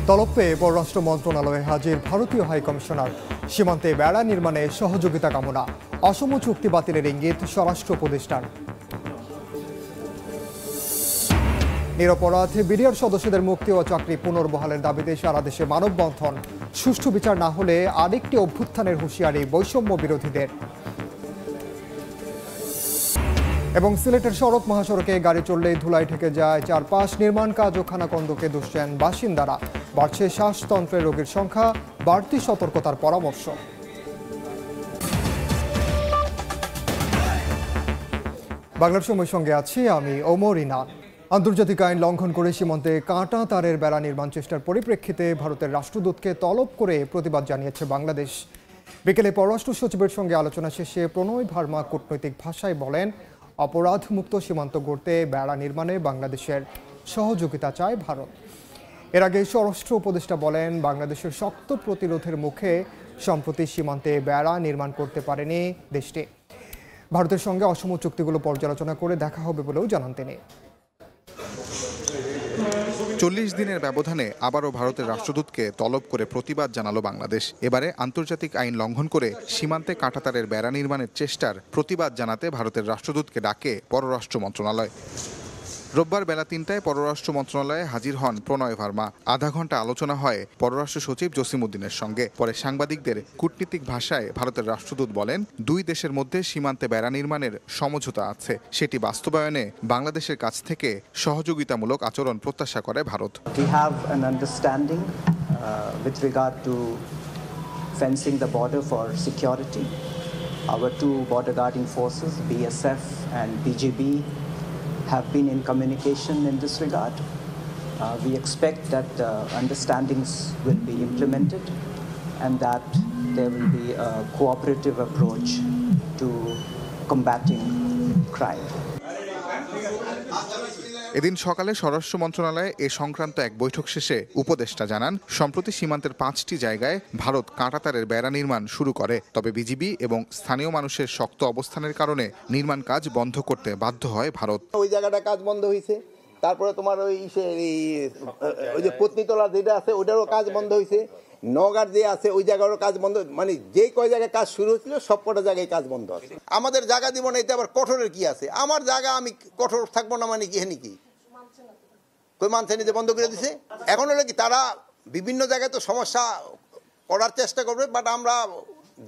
তলব পেয়ে পররাষ্ট্র মন্ত্রণালয়ে হাজির ভারতীয় হাইকমিশনার। সীমান্তে বেড়া নির্মাণে সহযোগিতা কামনা। অসম চুক্তি বাতিলের ইঙ্গিত স্বরাষ্ট্র উপদেষ্টার। নিরপরাধ বিডিআর সদস্যদের মুক্তি ও চাকরি পুনর্বহালের দাবিতে সারা দেশে মানববন্ধন। সুষ্ঠু বিচার না হলে আরেকটি অভ্যুত্থানের হুঁশিয়ারি বৈষম্য বিরোধীদের। এবং সিলেটের সড়ক মহাসড়কে গাড়ি চললেই ধুলায় ঢেকে যায় চারপাশ। নির্মাণ কাজ ও খানাখন্দকে দুষছেন বাসিন্দারা। বাড়ছে শ্বাসতন্ত্রের রোগীর সংখ্যা, বাড়তি সতর্কতার পরামর্শ। বাংলার সময় সঙ্গে আছি আমি ওমর ইনান। আন্তর্জাতিক আইন লঙ্ঘন করে সীমান্তে কাঁটা তারের বেড়া নির্মাণ চেষ্টার পরিপ্রেক্ষিতে ভারতের রাষ্ট্রদূতকে তলব করে প্রতিবাদ জানিয়েছে বাংলাদেশ। বিকেলে পররাষ্ট্র সচিবের সঙ্গে আলোচনা শেষে প্রণয় ভার্মা কূটনৈতিক ভাষায় বলেন, অপরাধমুক্ত সীমান্ত গড়তে বেড়া নির্মাণে বাংলাদেশের সহযোগিতা চায় ভারত। এর আগে স্বরাষ্ট্র উপদেষ্টা বলেন, বাংলাদেশের শক্ত প্রতিরোধের মুখে সম্প্রতি সীমান্তে বেড়া নির্মাণ করতে পারেনি দেশটি। ভারতের সঙ্গে অসম চুক্তিগুলো পর্যালোচনা করে দেখা হবে বলেও জানান তিনি। ৪০ দিনের ব্যবধানে আবারও ভারতের রাষ্ট্রদূতকে তলব করে প্রতিবাদ জানালো বাংলাদেশ। এবারে আন্তর্জাতিক আইন লঙ্ঘন করে সীমান্তে কাঁটাতারের বেড়া নির্মাণের চেষ্টার প্রতিবাদ জানাতে ভারতের রাষ্ট্রদূতকে ডাকে পররাষ্ট্র মন্ত্রণালয়। রোববার বেলা ৩টায় পররাষ্ট্র মন্ত্রণালয়ে হাজির হন প্রণয় ভার্মা। আধা ঘন্টা আলোচনা হয় পররাষ্ট্র সচিব জসিমউদ্দিনের সঙ্গে। পরে সাংবাদিকদের কূটনীতিক ভাষায় ভারতের রাষ্ট্রদূত বলেন, দুই দেশের মধ্যে সীমান্তে বেড়া নির্মাণের সমঝোতা আছে, সেটি বাস্তবায়নে বাংলাদেশের কাছ থেকে সহযোগিতামূলক আচরণ প্রত্যাশা করে Bharat. We have an understanding with regard to fencing the border for security. Our two border guarding forces, BSF and BGB, have been in communication in this regard. We expect that understandings will be implemented and that there will be a cooperative approach to combating crime. এদিন সকালে স্বরাষ্ট্র মন্ত্রণালয়ে এ সংক্রান্ত এক বৈঠক শেষে উপদেষ্টা জানান, সম্প্রতি সীমান্তের 5টি জায়গায় ভারত কাঁটাতারের বেড়া নির্মাণ শুরু করে। তবে বিজিবি এবং স্থানীয় মানুষের শক্ত অবস্থানের কারণে নির্মাণ কাজ বন্ধ করতে বাধ্য হয় ভারত। ওই জায়গাটা কাজ বন্ধ হয়েছে, তারপরে তোমার ওই যে পত্নীতলা যেটা আছে ওটারও কাজ বন্ধ হয়েছে, নগার যে আছে ওই জায়গারও কাজ বন্ধ, মানে যে কয় জায়গায় কাজ শুরু হচ্ছিল সব কটা জায়গায় কাজ বন্ধ আছে। আমাদের জায়গা দিব না, এতে আবার কঠোরের কি আছে? আমার জায়গা আমি কঠোর থাকবো না মানে কি? হেনি কি কই মানছে নিতে বন্ধ করে দিছে? এখন হলো কি, তারা বিভিন্ন জায়গায় তো সমস্যা করার চেষ্টা করবে, বাট আমরা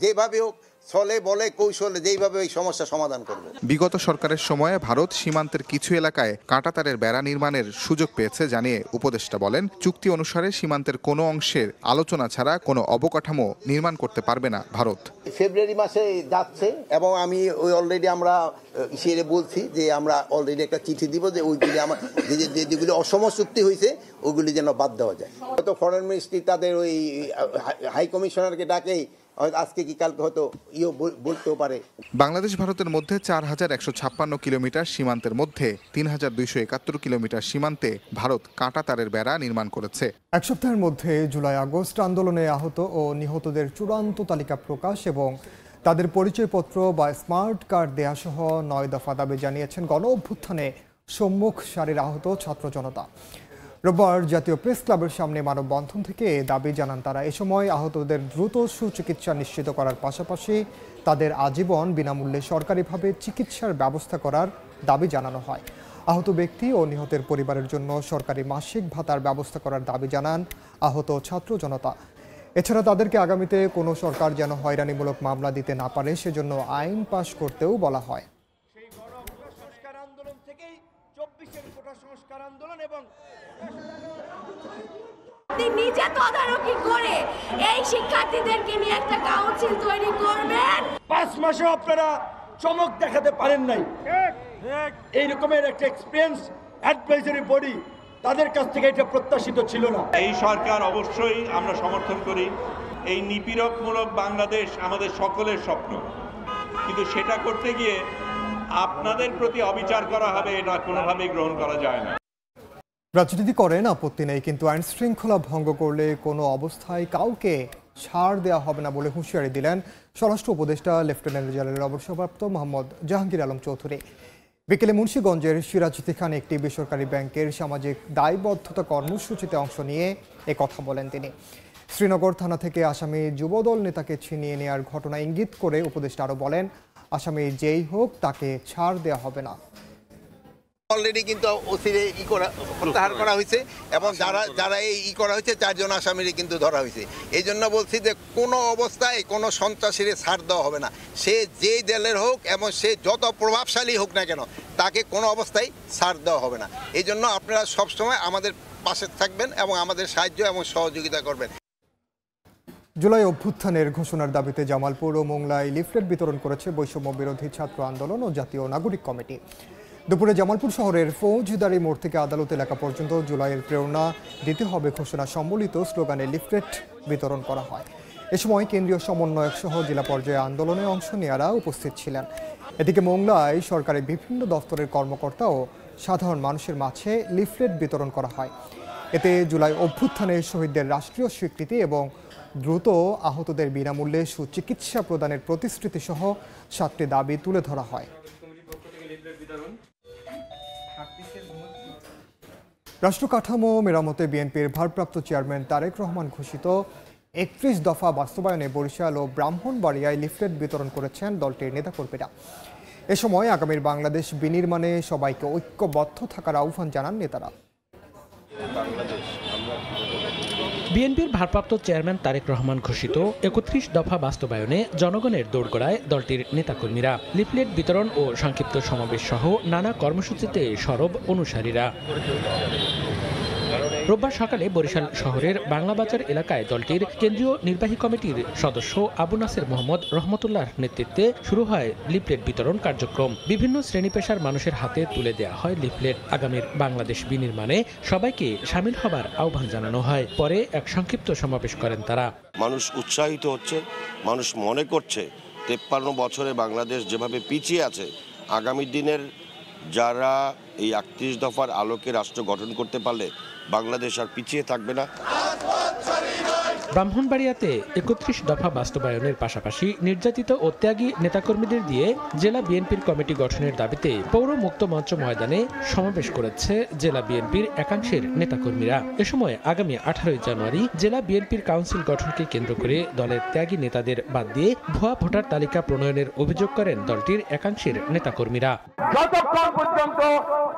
যেভাবে হোক ছলে বলে কৌশলে যেইভাবে এই সমস্যা সমাধান করবে। বিগত সরকারের সময়ে ভারত সীমান্তের কিছু এলাকায় কাঁটাতারের বেড়া নির্মাণের সুযোগ পেয়েছে জানিয়ে উপদেষ্টা বলেন, চুক্তি অনুসারে সীমান্তের কোনো অংশের আলোচনা ছাড়া কোনো অবকাঠামো নির্মাণ করতে পারবে না ভারত। ফেব্রুয়ারি মাসে যাচ্ছে এবং আমি ওই অলরেডি আমরা ইসে বলছি যে আমরা অলরেডি একটা চিঠি দিব যে ওইগুলি আমার যেগুলি অসম চুক্তি হয়েছে ওইগুলি যেন বাদ দেওয়া যায়। হয়তো ফরেন মিনিস্ট্রি তাদের ওই হাই কমিশনারকে ডাকে আজকে কি কালকে হয়তো বলতেও পারে। বাংলাদেশ ভারতের মধ্যে ৪,১৫৬ কিলোমিটার সীমান্তের মধ্যে ৩,২৭১ কিলোমিটার সীমান্তে ভারত কাঁটাতারের বেড়া নির্মাণ করেছে। এক সপ্তাহের মধ্যে জুলাই আগস্ট আন্দোলনে আহত ও নিহতদের চূড়ান্ত তালিকা প্রকাশ এবং তাদের পরিচয়পত্র বা স্মার্ট কার্ড দেয়া সহ 9 দফা দাবি জানিয়েছেন গণ অভ্যুত্থানে সম্মুখ সারির আহত ছাত্র জনতা। রোববার জাতীয় প্রেস ক্লাবের সামনে মানববন্ধন থেকে দাবি জানান তারা। এ সময় আহতদের দ্রুত সুচিকিৎসা নিশ্চিত করার পাশাপাশি তাদের আজীবন বিনামূল্যে সরকারিভাবে চিকিৎসার ব্যবস্থা করার দাবি জানানো হয়। আহত ব্যক্তি ও নিহতের পরিবারের জন্য সরকারি মাসিক ভাতার ব্যবস্থা করার দাবি জানান আহত ছাত্র জনতা। এছাড়া তাদেরকে আগামীতে কোনো সরকার যেন হয়রানিমূলক মামলা দিতে না পারে সেজন্য আইন পাশ করতেও বলা হয়। নিজে তদারকি করে এই শিক্ষার্থীদেরকে নিয়ে একটা কাউন্সিল তৈরি করবেন। 5 মাসে আপনারা চমক দেখাতে পারেন নাই। এই রকমের একটা এক্সপেরিয়েন্স অ্যাডভাইজারি বডি তাদের কাছ থেকে এটা প্রত্যাশিত ছিল না। এই সরকার অবশ্যই আমরা সমর্থন করি। এই নিপীড়কমূলক বাংলাদেশ আমাদের সকলের স্বপ্ন, কিন্তু সেটা করতে গিয়ে আপনাদের প্রতি অবিচার করা হবে, এটা কোনোভাবেই গ্রহণ করা যায় না। রাজনীতি করেন আপত্তি নেই, কিন্তু আইন শৃঙ্খলা ভঙ্গ করলে কোনো অবস্থায় কাউকে ছাড় দেওয়া হবে না বলে হুঁশিয়ারি দিলেন স্বরাষ্ট্র উপদেষ্টা লেফটেন্যান্ট জেনারেল অবসরপ্রাপ্ত মোহাম্মদ জাহাঙ্গীর আলম চৌধুরী। বিকেলে মুন্সিগঞ্জের সিরাজুদ্দি খান একটি বেসরকারি ব্যাংকের সামাজিক দায়বদ্ধতা কর্মসূচিতে অংশ নিয়ে কথা বলেন তিনি। শ্রীনগর থানা থেকে আসামি যুবদল নেতাকে ছিনিয়ে নেওয়ার ঘটনা ইঙ্গিত করে উপদেষ্টা আরও বলেন, আসামি যেই হোক তাকে ছাড় দেওয়া হবে না। অলরেডি কিন্তু ওসিরে প্রত্যাহার করা হয়েছে এবং যারা এই করা হয়েছে 4 জন আসামিরে কিন্তু ধরা হয়েছে। এই জন্য বলছি যে কোনো অবস্থায় কোনো সন্ত্রাসীরে ছাড় দেওয়া হবে না। সে যেই দলের হোক এবং সে যত প্রভাবশালী হোক না কেন, তাকে কোনো অবস্থায় ছাড় দেওয়া হবে না। এই জন্য আপনারা সবসময় আমাদের পাশে থাকবেন এবং আমাদের সাহায্য এবং সহযোগিতা করবেন। জুলাই অভ্যুত্থানের ঘোষণার দাবিতে জামালপুর ও মোংলায় লিফলেট বিতরণ করেছে বৈষম্য বিরোধী ছাত্র আন্দোলন ও জাতীয় নাগরিক কমিটি। দুপুরে জামালপুর শহরের ফৌজদারি মোড় থেকে আদালত এলাকা পর্যন্ত জুলাইয়ের প্রেরণা দিতে হবে ঘোষণা সম্বলিত স্লোগানে লিফলেট বিতরণ করা হয়। এ সময় কেন্দ্রীয় সমন্বয়ক সহ জেলা পর্যায়ে আন্দোলনে অংশ নেওয়ারা উপস্থিত ছিলেন। এদিকে মোংলায় সরকারের বিভিন্ন দপ্তরের কর্মকর্তা ও সাধারণ মানুষের মাঝে লিফলেট বিতরণ করা হয়। এতে জুলাই অভ্যুত্থানের শহীদদের রাষ্ট্রীয় স্বীকৃতি এবং দ্রুত আহতদের বিনামূল্যে সুচিকিৎসা প্রদানের প্রতিশ্রুতি সহ 7টি দাবি তুলে ধরা হয়। রাষ্ট্র কাঠামো মেরামতে বিএনপির ভারপ্রাপ্ত চেয়ারম্যান তারেক রহমান ঘোষিত 31 দফা বাস্তবায়নে বরিশাল ও ব্রাহ্মণবাড়িয়ায় লিফলেট বিতরণ করেছেন দলটির নেতাকর্মীরা। এ সময় আগামীর বাংলাদেশ বিনির্মাণে সবাইকে ঐক্যবদ্ধ থাকার আহ্বান জানান নেতারা। বিএনপির ভারপ্রাপ্ত চেয়ারম্যান তারেক রহমান ঘোষিত 31 দফা বাস্তবায়নে জনগণের দোরগোড়ায় দলটির নেতাকর্মীরা। লিফলেট বিতরণ ও সংক্ষিপ্ত সমাবেশ সহ নানা কর্মসূচিতে সরব অনুসারীরা। রোববার সকালে বরিশাল শহরের বাংলাবাজার এলাকায় দলটির কেন্দ্রীয় নির্বাহী কমিটির সদস্য আবু নাসের মোহাম্মদ রহমতুল্লাহর নেতৃত্বে শুরু হয় লিফলেট বিতরণ কার্যক্রম। বিভিন্ন শ্রেণী পেশার মানুষের হাতে তুলে দেওয়া হয় লিফলেট। আগামীর বাংলাদেশ বিনির্মাণে সবাইকে শামিল হবার আহ্বান জানানো হয়। পরে এক সংক্ষিপ্ত সমাবেশ করেন তারা। মানুষ উৎসাহিত হচ্ছে, মানুষ মনে করছে 53 বছরে বাংলাদেশ যেভাবে পিছিয়ে আছে, আগামী দিনের যারা এই 31 দফার আলোকে রাষ্ট্র গঠন করতে পারলে বাংলাদেশ আর পিছিয়ে থাকবে না। ব্রাহ্মণবাড়িয়াতে 31 দফা বাস্তবায়নের পাশাপাশি নির্যাতিত ও ত্যাগী নেতাকর্মীদের দিয়ে জেলা বিএনপির কমিটি গঠনের দাবিতে পৌর মুক্ত মঞ্চ ময়দানে সমাবেশ করেছে জেলা বিএনপির একাংশের নেতাকর্মীরা। এ সময় আগামী 18 জানুয়ারি জেলা বিএনপির কাউন্সিল গঠনকে কেন্দ্র করে দলের ত্যাগী নেতাদের বাদ দিয়ে ভুয়া ভোটার তালিকা প্রণয়নের অভিযোগ করেন দলটির একাংশের নেতাকর্মীরা। যতক্ষণ পর্যন্ত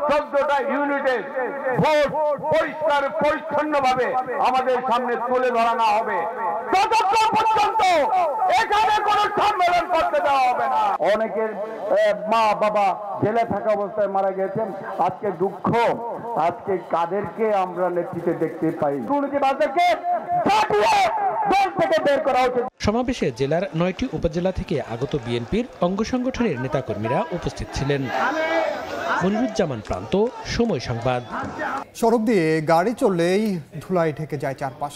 14টা ইউনিটে ভোট পরিষ্কার পরিচ্ছন্নভাবে আমাদের সামনে তুলে ধরা না হবে, ততক্ষণ পর্যন্ত এখানে কোনো সম্মেলন করতে দেওয়া হবে না। অনেকের মা বাবা জেলে থাকা অবস্থায় মারা গেছেন। আজকে দুঃখ, আজকে কাদেরকে আমরা নেতৃত্বে দেখতে পাই। দুর্নীতিবাজদেরকে দল থেকে বের করা উচিত। সমাবেশে জেলার 9টি উপজেলা থেকে আগত বিএনপির অঙ্গ সংগঠনের নেতাকর্মীরা উপস্থিত ছিলেন। মনিরুজ্জামান প্রান্ত, সময় সংবাদ। সড়ক দিয়ে গাড়ি চললেই ধুলায় ঢেকে যায় চারপাশ।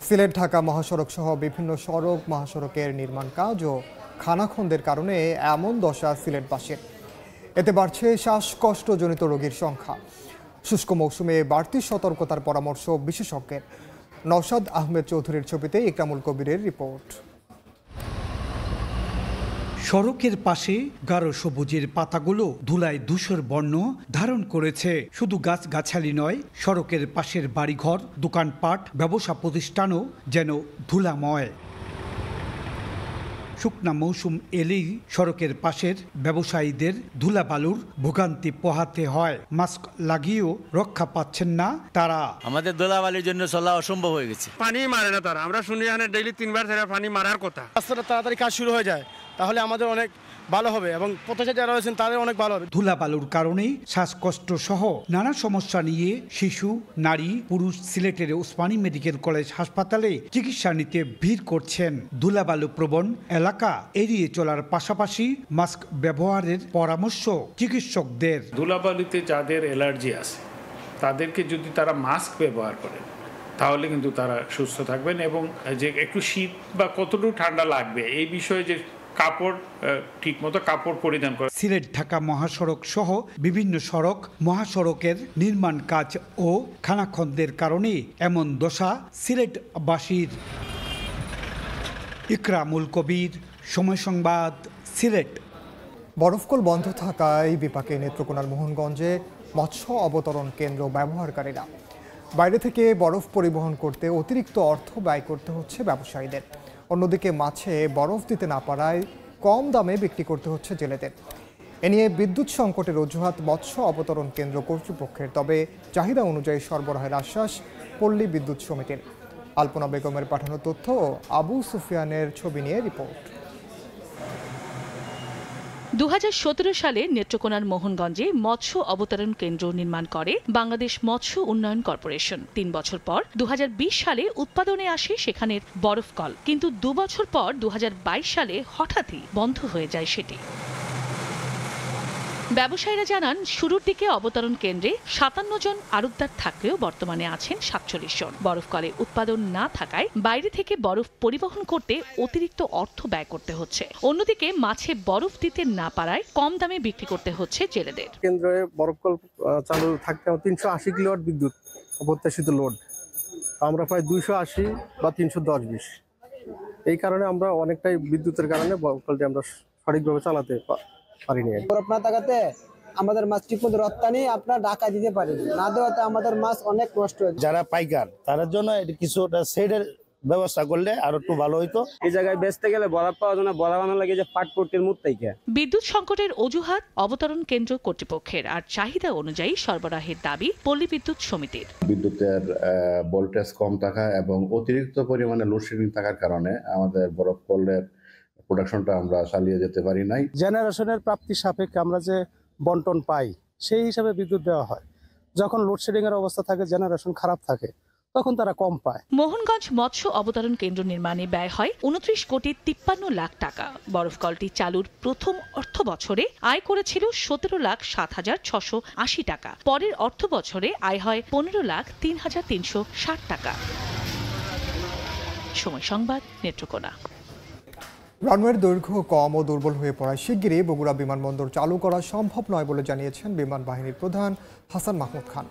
সিলেট ঢাকা মহাসড়ক সহ বিভিন্ন সড়ক মহাসড়কের নির্মাণ কাজ ও খানাখন্দের কারণে এমন দশা সিলেটবাসীর। এতে বাড়ছে শ্বাসকষ্টজনিত রোগীর সংখ্যা। শুষ্ক মৌসুমে বাড়তি সতর্কতার পরামর্শ বিশেষজ্ঞের। নওশাদ আহমেদ চৌধুরীর ছবিতে ইকরামুল কবিরের রিপোর্ট। সড়কের পাশে গাঢ় সবুজের পাতাগুলো ধুলায় ধূসর বর্ণ ধারণ করেছে। শুধু গাছগাছালি নয়, সড়কের পাশের বাড়িঘর, দোকানপাট, ব্যবসা প্রতিষ্ঠানও যেন ধুলাময়। শুকনা মৌসুম এলেই সড়কের পাশের ব্যবসায়ীদের ধুলাবালুর ভোগান্তি পোহাতে হয়। মাস্ক লাগিয়েও রক্ষা পাচ্ছেন না তারা। আমাদের ধুলাবালির জন্য চলা অসম্ভব হয়ে গেছে। পানি মারে না তারা, আমরা শুনি এখানে ডেইলি 3বার পানি মারার কথা। রাস্তাটা তাড়াতাড়ি কাজ শুরু হয়ে যায়, তাহলে আমাদের অনেক ভালো হবে এবং প্রত্যাশা যারা রয়েছেন তাদের অনেক ভালো হবে। ধুলাবালুর কারণে শ্বাসকষ্ট সহ নানা সমস্যা নিয়ে শিশু, নারী, পুরুষ সিলেটের ওসমানী মেডিকেল কলেজ হাসপাতালে চিকিৎসা নিতে ভিড় করছেন। ধুলাবালু প্রবণ এলাকা এড়িয়ে চলার পাশাপাশি মাস্ক ব্যবহারের পরামর্শ চিকিৎসকদের। ধুলাবালুতে যাদের অ্যালার্জি আছে তাদেরকে যদি তারা মাস্ক ব্যবহার করেন তাহলে কিন্তু তারা সুস্থ থাকবেন, এবং যে একটু শীত বা কতটুকু ঠান্ডা লাগবে এই বিষয়ে যে কাপড় ঠিকমতো কাপড় পরিধান করে। সিলেট ঢাকা মহাসড়ক সহ বিভিন্ন সড়ক মহাসড়কের নির্মাণ কাজ ও খানাখন্দের কারণে এমন দশা সিলেটবাসীর। ইকরামুল কবির, সময় সংবাদ, সিলেট। বরফকল বন্ধ থাকায় বিপাকে নেত্রকোনার মোহনগঞ্জে মৎস্য অবতরণ কেন্দ্র ব্যবহারকারীরা। বাইরে থেকে বরফ পরিবহন করতে অতিরিক্ত অর্থ ব্যয় করতে হচ্ছে ব্যবসায়ীদের। অন্যদিকে মাছে বরফ দিতে না পারায় কম দামে বিক্রি করতে হচ্ছে জেলেদের। এ নিয়ে বিদ্যুৎ সংকটের অজুহাত মৎস্য অবতরণ কেন্দ্র কর্তৃপক্ষের, তবে চাহিদা অনুযায়ী সরবরাহের আশ্বাস পল্লী বিদ্যুৎ সমিতির। আলপনা বেগমের পাঠানো তথ্য ও আবু সুফিয়ানের ছবি নিয়ে রিপোর্ট। 2017 সালে নেত্রকোনার মোহনগঞ্জে মৎস্য অবতরণ কেন্দ্র নির্মাণ করে বাংলাদেশ মৎস্য উন্নয়ন কর্পোরেশন। 3 বছর পর 2020 সালে উৎপাদনে আসে সেখানের বরফকল, কিন্তু 2 বছর পর 2022 সালে হঠাৎই বন্ধ হয়ে যায় সেটি। ব্যবসায়ীরা জানান, শুরুর দিকে অবতরণ কেন্দ্রে 57 জন আড়তদার থাকলেও বর্তমানে আছেন 47 জন। বরফকলে উৎপাদন না থাকায় বাইরে থেকে বরফ পরিবহন করতে অতিরিক্ত অর্থ ব্যয় করতে হচ্ছে। অন্যদিকে মাছে বরফ দিতে না পারায় কম দামে বিক্রি করতে হচ্ছে জেলেদের। কেন্দ্রে বরফকল চালু থাকতে 380 কিলোওয়াট বিদ্যুৎ অপ্রত্যাশিত লোড, আমরা প্রায় 280 বা 310-20। এই কারণে আমরা অনেকটাই বিদ্যুতের কারণে বরফকলটি আমরা সঠিকভাবে চালাতে পারিনি। বরফ না থাকাতে আমাদের মাছ ঠিকমতো রপ্তানি আপনার ঢাকা দিতে পারি না, দেওয়াতে আমাদের মাছ অনেক নষ্ট হয়েছে। যারা পাইকার তাদের জন্য কিছুটা শেডের ব্যবস্থা করলে আরো একটু ভালো হইতো। এই জায়গায় বেচতে গেলে বরফ পাওয়া যায় না, বরফ বানানো লাগে যে পাটপট্টির মুত্তাইকা। বিদ্যুৎ সংকটের অজুহাত অবতরণ কেন্দ্র কর্তৃপক্ষের, আর চাহিদা অনুযায়ী সরবরাহের দাবি পল্লী বিদ্যুৎ সমিতির। বিদ্যুতের ভোল্টেজ কম থাকা এবং অতিরিক্ত পরিমাণে লোডশেডিং থাকার কারণে আমাদের বরফকলের প্রোডাকশনটা আমরা চালিয়ে যেতে পারি নাই। জেনারেশনের প্রাপ্তি সাপেক্ষে আমরা যে বন্টন পাই সেই হিসাবে বিদ্যুৎ দেওয়া হয়। যখন লোডশেডিং এর অবস্থা থাকে, জেনারেশন খারাপ থাকে, তখন তারা কম পায়। মোহনগঞ্জ মৎস্য অবতরণ কেন্দ্র নির্মাণে ব্যয় হয় 29 কোটি 53 লাখ টাকা। বরফকলটি চালুর প্রথম অর্থ বছরে আয় করেছিল 17,07,680 টাকা। পরের অর্থ বছরে আয় হয় 15,03,360 টাকা। সময় সংবাদ, নেত্রকোনা। রানওয়ের দৈর্ঘ্য কম ও দুর্বল হয়ে পড়ায় শিগগিরই বগুড়া বিমানবন্দর চালু করা সম্ভব নয় বলে জানিয়েছেন বিমান বাহিনীর প্রধান হাসান মাহমুদ খান।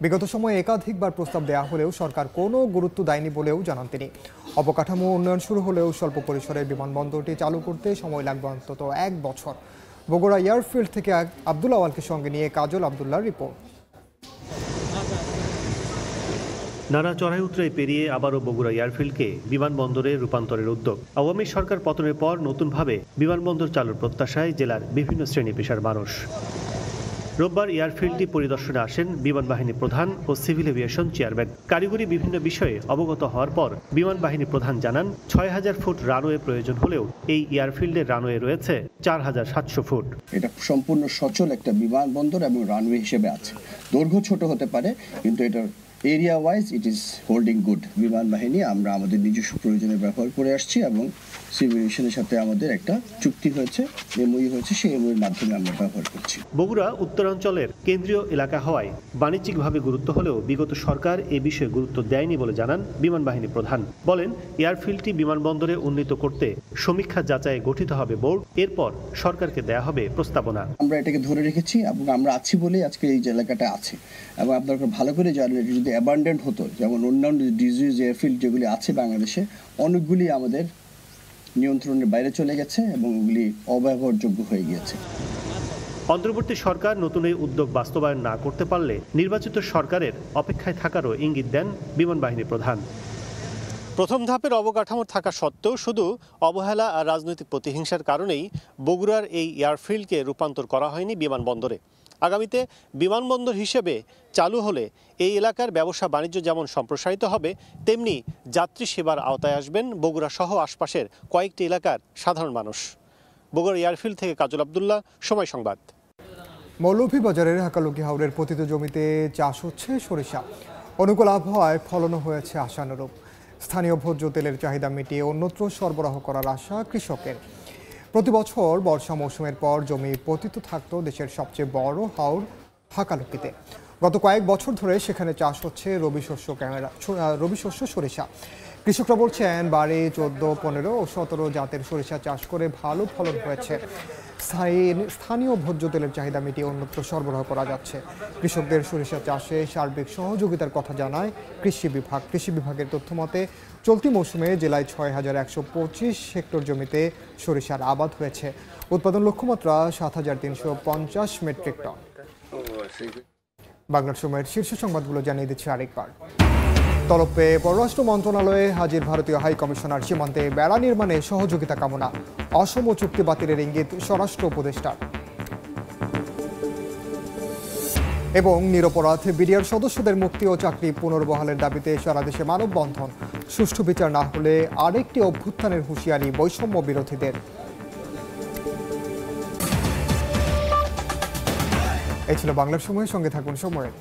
বিগত সময়ে একাধিকবার প্রস্তাব দেওয়া হলেও সরকার কোনো গুরুত্ব দেয়নি বলেও জানান তিনি। অবকাঠামো উন্নয়ন শুরু হলেও স্বল্প পরিসরে বিমানবন্দরটি চালু করতে সময় লাগবে অন্তত 1 বছর। বগুড়া এয়ারফিল্ড থেকে আব্দুল আওয়ালকে সঙ্গে নিয়ে কাজল আবদুল্লাহর রিপোর্ট। নানা চড়াই উতরাই পেরিয়ে আবারও বগুড়া এয়ারফিল্ডকে বিমানবন্দরে রূপান্তরের উদ্যোগ। আওয়ামী সরকার পতনের পর নতুনভাবে বিমানবন্দর চালুর প্রত্যাশায় জেলার বিভিন্ন শ্রেণী পেশার মানুষ। রোববার এয়ারফিল্ডটি পরিদর্শনে আসেন বিমান বাহিনী প্রধান ও সিভিল এভিয়েশন চেয়ারম্যান। কারিগরি বিভিন্ন বিষয়ে অবগত হওয়ার পর বিমান বাহিনী প্রধান জানান, 6000 ফুট রানওয়ে প্রয়োজন হলেও এই এয়ারফিল্ডের রানওয়ে রয়েছে 4700 ফুট। এটা সম্পূর্ণ সচল একটা বিমানবন্দর এবং রানওয়ে হিসেবে আছে। দৈর্ঘ্য ছোট হতে পারে, কিন্তু এটার area wise it is holding good. বিমান বাহিনী আমরা আমাদের নিজস্ব প্রয়োজনে ব্যবহার করে আসছি এবং সিভিল এভিয়েশনের সাথে আমাদের একটা চুক্তি হয়েছে, এমওইউ হয়েছে, সেই এমওইউর মাধ্যমে আমরা ব্যবহার করছি। বগুড়া উত্তরাঞ্চলের কেন্দ্রীয় এলাকা হওয়ায় বাণিজ্যিকভাবে গুরুত্ব হলেও বিগত সরকার এ বিষয়ে গুরুত্ব দেয়নি বলে জানান বিমান বাহিনী প্রধান। বলেন, এয়ারফিল্ডটি বিমানবন্দরে উন্নীত করতে সমীক্ষা যাচাই গঠিত হবে বোর্ড, এরপর সরকারকে দেয়া হবে প্রস্তাবনা। আমরা এটাকে ধরে রেখেছি এবং আমরা আছি বলে আজকে এই এলাকাটা আছে। এবং আপনারা ভালো করে জানেন, এটা যদি অ্যাবান্ডেন্ট হতো, যেমন অন্যান্য ডিজিজ এয়ারফিল্ড যেগুলি আছে বাংলাদেশে, অনেকগুলি আমাদের নিয়ন্ত্রণের বাইরে চলে গেছে এবং ওগুলি অব্যবহারযোগ্য হয়ে গিয়েছে। অন্তর্বর্তী সরকার নতুন এই উদ্যোগ বাস্তবায়ন না করতে পারলে নির্বাচিত সরকারের অপেক্ষায় থাকারও ইঙ্গিত দেন বিমান বাহিনী প্রধান। প্রথম ধাপের অবকাঠামো থাকা সত্ত্বেও শুধু অবহেলা আর রাজনৈতিক প্রতিহিংসার কারণেই বগুড়ার এই এয়ারফিল্ডকে রূপান্তর করা হয়নি বিমানবন্দরে। আগামীতে বিমানবন্দর হিসেবে চালু হলে এই এলাকার ব্যবসা বাণিজ্য যেমন সম্প্রসারিত হবে, তেমনি যাত্রী সেবার আওতায় আসবেন বগুড়া সহ আশপাশের কয়েকটি এলাকার সাধারণ মানুষ। বগুড়া এয়ারফিল্ড থেকে কাজল আবদুল্লাহ, সময় সংবাদ। মৌলভীবাজারের হাকালুকি হাওরের পতিত জমিতে চাষ হচ্ছে সরিষা। অনুকূল আবহাওয়ায় ফলনও হয়েছে আশানুরূপ। স্থানীয় ভোজ্য তেলের চাহিদা মিটিয়ে অন্যত্র সরবরাহ করার আশা কৃষকের। প্রতি বছর বর্ষা মৌসুমের পর জমি পতিত থাকত দেশের সবচেয়ে বড় হাওর হাকালুকিতে। গত কয়েক বছর ধরে সেখানে চাষ হচ্ছে রবি শস্য সরিষা। কৃষকরা বলছেন বাড়ি 14, 15 ও 17 জাতের সরিষা চাষ করে ভালো ফলন হয়েছে। স্থানীয় ভোজ্য তেলের চাহিদা মিটিয়ে অন্যত্র সরবরাহ করা যাচ্ছে। কৃষকদের সরিষা চাষে সার্বিক সহযোগিতার কথা জানায় কৃষি বিভাগ। কৃষি বিভাগের তথ্য মতে চলতি মৌসুমে জেলায় 6125 হেক্টর জমিতে সরিষার আবাদ হয়েছে। উৎপাদন লক্ষ্যমাত্রা 7350 মেট্রিক টন। বাংলার সময়ের শীর্ষ সংবাদগুলো জানিয়ে দিচ্ছে আরেকবার। তলবে পররাষ্ট্র মন্ত্রণালয়ে হাজির ভারতীয় হাই কমিশনার। সীমান্তে বেড়া নির্মাণে সহযোগিতা কামনা। অসম চুক্তি বাতিলের ইঙ্গিত স্বরাষ্ট্র উপদেষ্টার। এবং নিরপরাধ বিডিআর সদস্যদের মুক্তি ও চাকরি পুনর্বহালের দাবিতে সারা দেশে মানববন্ধন। সুষ্ঠু বিচার না হলে আরেকটি অভ্যুত্থানের হুঁশিয়ারি বৈষম্য বিরোধীদের। এই ছিল বাংলার সময়ের সঙ্গে থাকুন সময়ের।